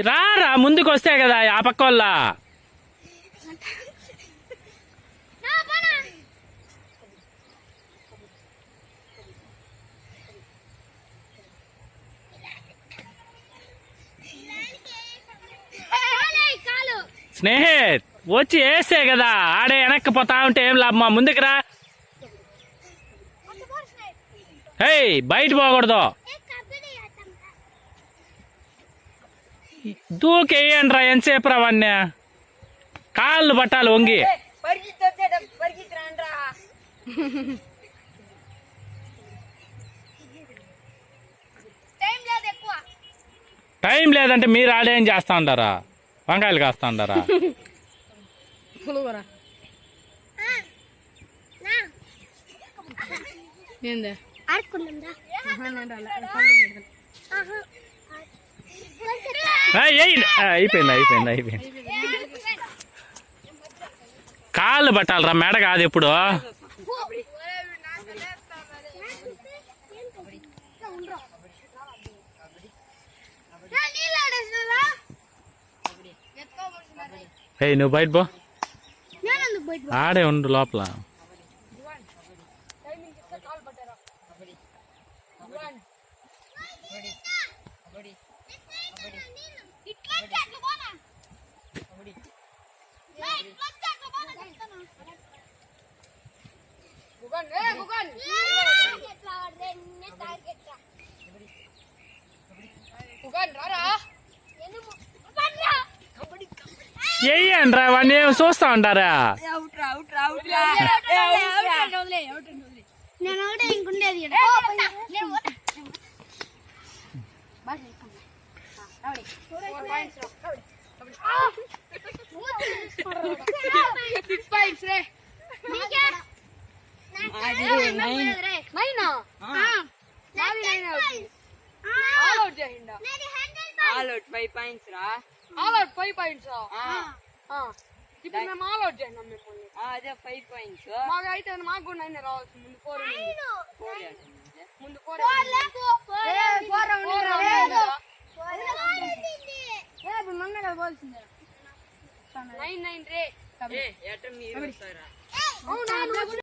రారా ముందుకు వస్తే కదా ఆ పక్క వాళ్ళ స్నేహిత్ వచ్చి వేస్తే కదా ఆడే వెనక్కి పోతా ఉంటే ఏం లాభమా ముందుకు రా. హే బయట పోకూడదు దూకేయండి రా ఎంతసేపు రావన్నీ కాళ్ళు పట్టాలి వంగి. టైం లేదంటే మీరు ఆడేం చేస్తా ఉంటారా వంకాయలు కాస్తా ఉంటారా. అయిపోయింది కాళ్ళు పట్టాలరా మెడ కాదు ఎప్పుడు. నువ్వు బయట పో ఆడే ఉండు లోపల. ఏయండ్రా వాడిని ఏమి చూస్తా ఉంటారా. ఇప్పుడు మేము ఆల్ అవుట్ చేసినాం మిమ్మల్ని. అదే 5 పాయింట్స్ మాకు అయితే మాకు కూడా 9 రావచ్చు. ముందు 4 మొన్న కదా పోల్సిందే 9 రే.